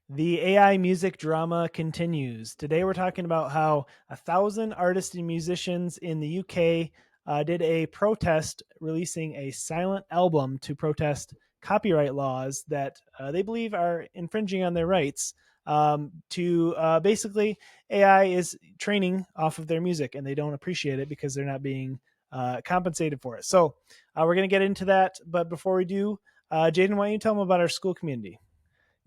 The AI music drama continues. Today, we're talking about how 1,000 artists and musicians in the UK did a protest releasing a silent album to protest copyright laws that they believe are infringing on their rights. To basically, AI is training off of their music and they don't appreciate it because they're not being compensated for it. So, we're going to get into that. But before we do, Jaden, why don't you tell them about our school community?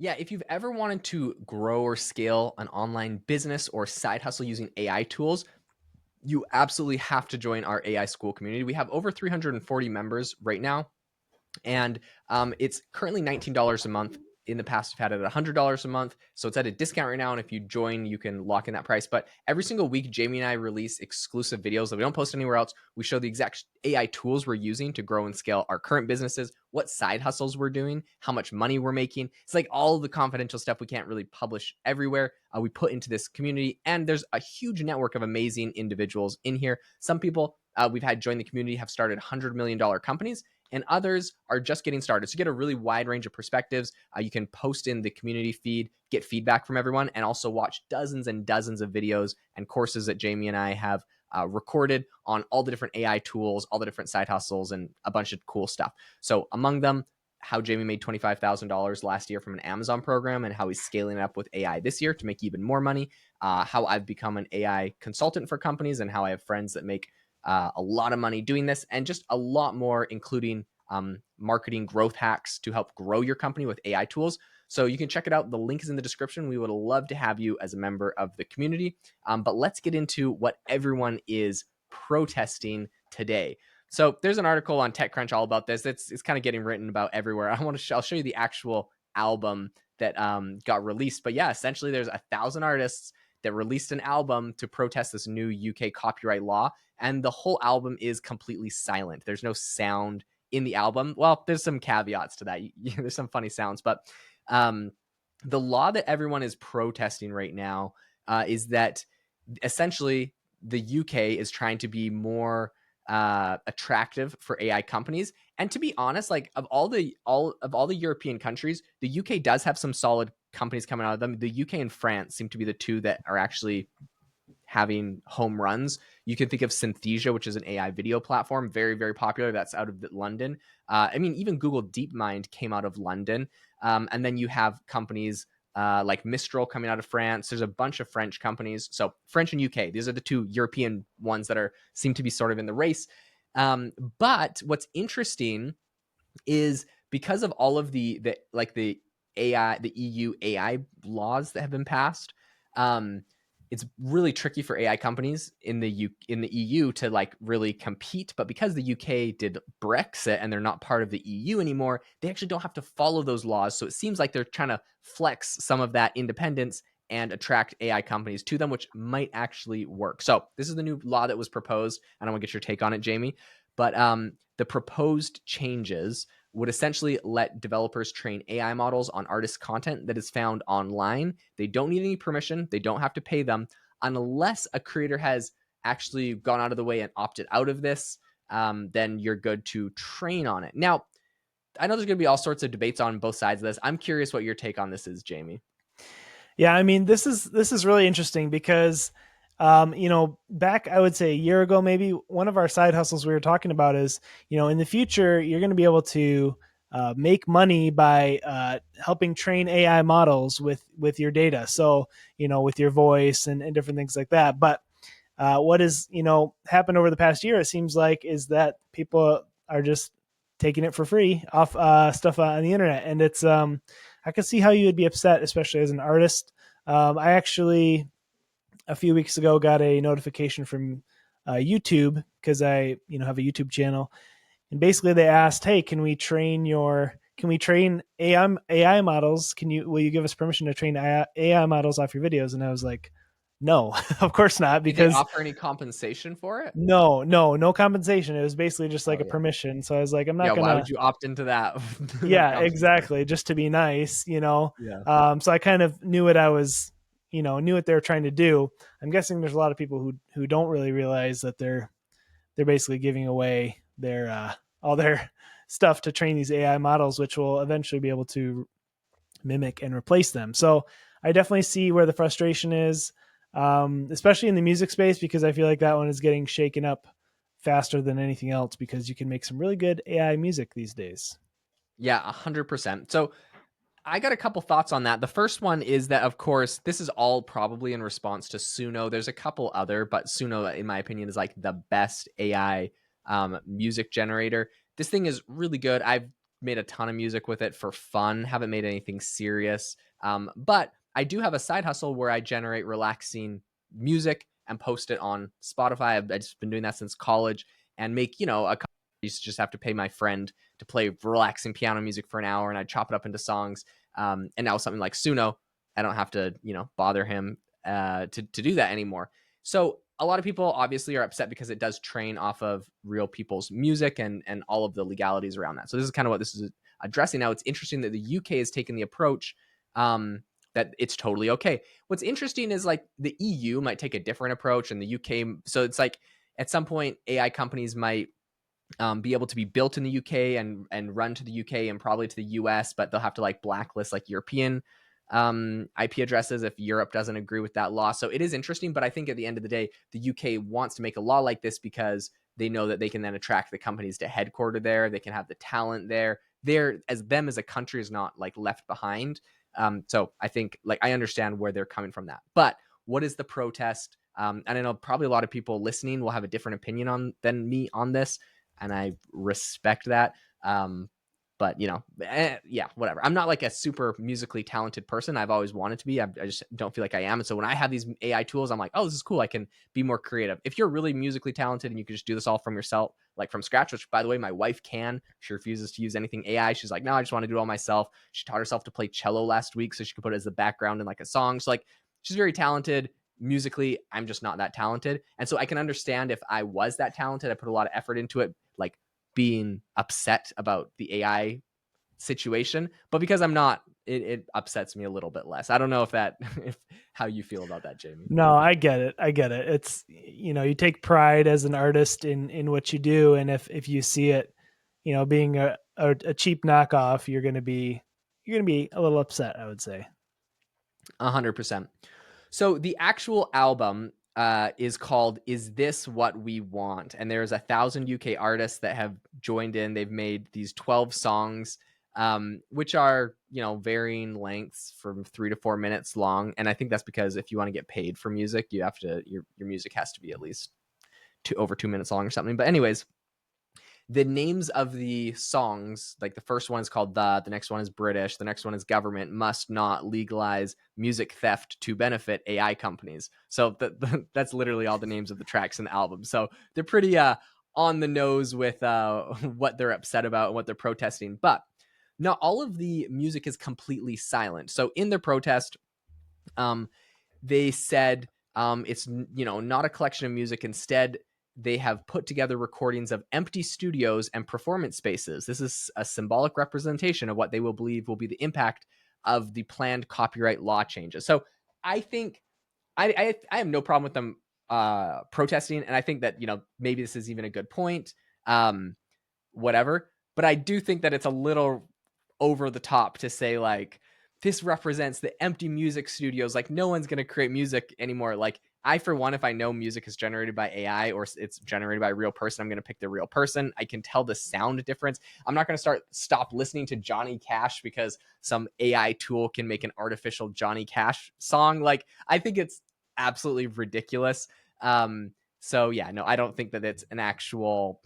Yeah, if you've ever wanted to grow or scale an online business or side hustle using AI tools, you absolutely have to join our AI school community. We have over 340 members right now, and it's currently $19 a month. In the past, we've had it at $100 a month, so it's at a discount right now. And if you join, you can lock in that price. But every single week, Jamie and I release exclusive videos that we don't post anywhere else. We show the exact AI tools we're using to grow and scale our current businesses, what side hustles we're doing, how much money we're making. It's like all the confidential stuff we can't really publish everywhere. We put into this community, and there's a huge network of amazing individuals in here. Some people we've had join the community have started $100 million companies, and others are just getting started. So you get a really wide range of perspectives. You can post in the community feed, get feedback from everyone, and also watch dozens and dozens of videos and courses that Jamie and I have recorded on all the different AI tools, all the different side hustles, and a bunch of cool stuff. So among them, how Jamie made $25,000 last year from an Amazon program and how he's scaling it up with AI this year to make even more money. How I've become an AI consultant for companies and how I have friends that make a lot of money doing this, and just a lot more, including marketing growth hacks to help grow your company with AI tools. So you can check it out. The link is in the description. We would love to have you as a member of the community. But let's get into what everyone is protesting today. So there's an article on TechCrunch all about this. It's kind of getting written about everywhere. I'll show you the actual album that got released. But yeah, essentially there's 1,000 artists that released an album to protest this new UK copyright law, and the whole album is completely silent. There's no sound in the album. Well, there's some caveats to that. There's some funny sounds, but um, the law that everyone is protesting right now is that essentially the UK is trying to be more attractive for AI companies. And to be honest, like of all the European countries, the UK does have some solid companies coming out of them. The UK and France seem to be the two that are actually having home runs. You can think of Synthesia, which is an AI video platform, very, very popular. That's out of London. I mean, even Google DeepMind came out of London. And then you have companies like Mistral coming out of France. There's a bunch of French companies. So French and UK, these are the two European ones that seem to be sort of in the race. But what's interesting is because of all of the AI, the EU AI laws that have been passed, it's really tricky for AI companies in the EU to like really compete. But because the UK did Brexit and they're not part of the EU anymore, they actually don't have to follow those laws. So it seems like they're trying to flex some of that independence and attract AI companies to them, which might actually work. So this is the new law that was proposed. I don't want to get your take on it, Jamie, but the proposed changes would essentially let developers train AI models on artist content that is found online. They don't need any permission. They don't have to pay them unless a creator has actually gone out of the way and opted out of this. Then you're good to train on it. Now, I know there's going to be all sorts of debates on both sides of this. I'm curious what your take on this is, Jamie. Yeah, I mean, this is really interesting because, back I would say a year ago, maybe one of our side hustles we were talking about is, in the future you're going to be able to make money by helping train AI models with your data. So, with your voice and different things like that. But what has happened over the past year, it seems like, is that people are just taking it for free off stuff on the internet, and it's I can see how you would be upset, especially as an artist. I actually a few weeks ago got a notification from YouTube because I have a YouTube channel, and basically they asked, "Hey, can we train AI models? Will you give us permission to train AI models off your videos?" And I was like, "No, of course not," Did they because offer any compensation for it? no compensation. It was basically just like Oh a yeah. permission. So I was like, I'm not Yeah, why gonna. would you opt into that without Yeah, compensation? exactly. Just to be nice. Yeah. So I kind of knew knew what they were trying to do. I'm guessing there's a lot of people who don't really realize that they're basically giving away their all their stuff to train these AI models, which will eventually be able to mimic and replace them. So I definitely see where the frustration is, especially in the music space, because I feel like that one is getting shaken up faster than anything else because you can make some really good AI music these days. Yeah, 100%. So I got a couple thoughts on that. The first one is that, of course, this is all probably in response to Suno. There's a couple other, but Suno, in my opinion, is like the best AI music generator. This thing is really good. I've made a ton of music with it for fun, haven't made anything serious. But I do have a side hustle where I generate relaxing music and post it on Spotify. I've just been doing that since college and make, a couple. I used to just have to pay my friend to play relaxing piano music for an hour, and I'd chop it up into songs. And now something like Suno, I don't have to, bother him to do that anymore. So a lot of people obviously are upset because it does train off of real people's music and all of the legalities around that. So this is kind of what this is addressing. Now it's interesting that the UK has taken the approach that it's totally okay. What's interesting is like the EU might take a different approach, and the UK. So it's like at some point AI companies might be able to be built in the UK and run to the UK and probably to the US, but they'll have to like blacklist like European IP addresses if Europe doesn't agree with that law. So it is interesting, but I think at the end of the day, the UK wants to make a law like this because they know that they can then attract the companies to headquarter there. They can have the talent there. They're as them as a country is not like left behind. So I think like I understand where they're coming from that. But what is the protest? And I know probably a lot of people listening will have a different opinion on than me on this, and I respect that. But yeah, whatever. I'm not like a super musically talented person. I've always wanted to be. I just don't feel like I am. And so when I have these AI tools, I'm like, oh, this is cool. I can be more creative. If you're really musically talented and you can just do this all from yourself, like from scratch, which by the way, my wife can. She refuses to use anything AI. She's like, no, I just want to do it all myself. She taught herself to play cello last week so she could put it as the background in like a song. So like, she's very talented musically. I'm just not that talented. And so I can understand if I was that talented, I put a lot of effort into it, like being upset about the AI situation. But because I'm not, it upsets me a little bit less. I don't know if that, if how you feel about that, Jamie. No, I get it. I get it. It's, you take pride as an artist in what you do, and if you see it, being a cheap knockoff, you're gonna be a little upset, I would say. 100%. So the actual album is called "Is This What We Want?" and there's 1,000 UK artists that have joined in. They've made these 12 songs, which are varying lengths from 3 to 4 minutes long. And I think that's because if you want to get paid for music, you have to your music has to be at least over 2 minutes long or something. But anyways, the names of the songs, like the first one is called the next one is British, the next one is Government Must Not Legalize Music Theft to Benefit AI Companies. So that's literally all the names of the tracks in the album. So they're pretty on the nose with what they're upset about and what they're protesting. But not all of the music is completely silent. So in their protest, um, they said it's not a collection of music. Instead, they have put together recordings of empty studios and performance spaces. This is a symbolic representation of what they will believe will be the impact of the planned copyright law changes. So I think I have no problem with them protesting, and I think that maybe this is even a good point. Whatever, but I do think that it's a little over the top to say like this represents the empty music studios. Like no one's going to create music anymore. Like I, for one, if I know music is generated by AI or it's generated by a real person, I'm going to pick the real person. I can tell the sound difference. I'm not going to stop listening to Johnny Cash because some AI tool can make an artificial Johnny Cash song. Like I think it's absolutely ridiculous. So yeah, no, I don't think that it's an actual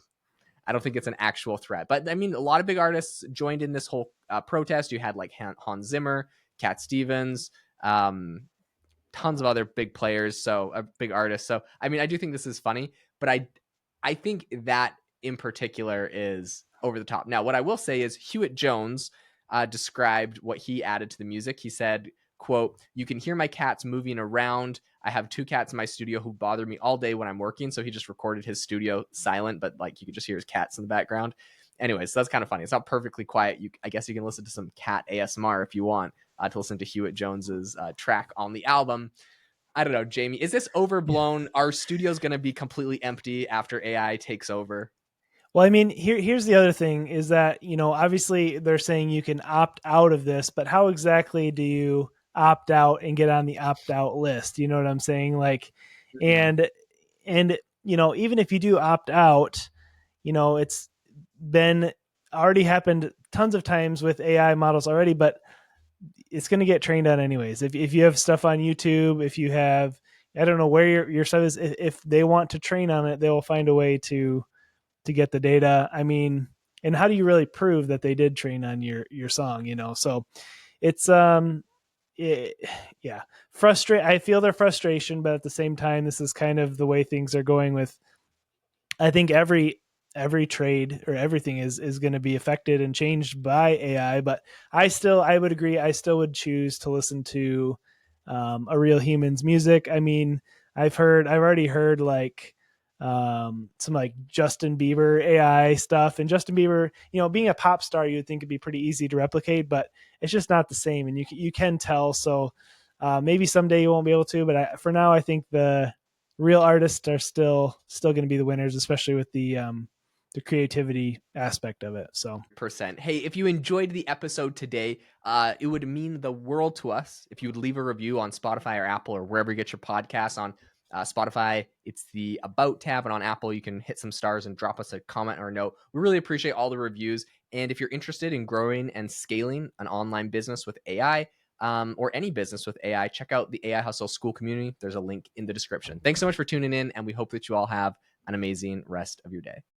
I don't think it's an actual threat. But I mean, a lot of big artists joined in this whole protest. You had like Hans Zimmer, Cat Stevens, tons of other big players, so big artists. So I mean, I do think this is funny, but I think that in particular is over the top. Now, what I will say is Hewitt Jones described what he added to the music. He said, quote, "You can hear my cats moving around. I have two cats in my studio who bother me all day when I'm working." So he just recorded his studio silent, but like you could just hear his cats in the background. Anyways, so that's kind of funny. It's not perfectly quiet. I guess you can listen to some cat ASMR if you want to listen to Hewitt Jones's track on the album. I don't know, Jamie, is this Yeah. overblown? Are studios going to be completely empty after AI takes over? Well, I mean, here's the other thing is that, obviously they're saying you can opt out of this, but how exactly do you opt out and get on the opt out list? You know what I'm saying? Like, Mhm. and, even if you do opt out, it's been already happened tons of times with AI models already, but it's going to get trained on anyways. If you have stuff on YouTube, if you have, I don't know where your stuff is, if they want to train on it, they will find a way to get the data. I mean, and how do you really prove that they did train on your song? So it's it, yeah, frustrate. I feel their frustration, but at the same time, this is kind of the way things are going with. I think every trade or everything is going to be affected and changed by AI. But I would agree. I still would choose to listen to a real human's music. I mean, I've already heard like some like Justin Bieber AI stuff, and Justin Bieber, being a pop star, you would think it'd be pretty easy to replicate, but it's just not the same, and you can tell. So maybe someday you won't be able to, but for now, I think the real artists are still going to be the winners, especially with the creativity aspect of it. So Percent. Hey, if you enjoyed the episode today, it would mean the world to us if you would leave a review on Spotify or Apple or wherever you get your podcasts. On Spotify, it's the About tab, and on Apple, you can hit some stars and drop us a comment or a note. We really appreciate all the reviews. And if you're interested in growing and scaling an online business with AI, or any business with AI, check out the AI Hustle School community. There's a link in the description. Thanks so much for tuning in, and we hope that you all have an amazing rest of your day.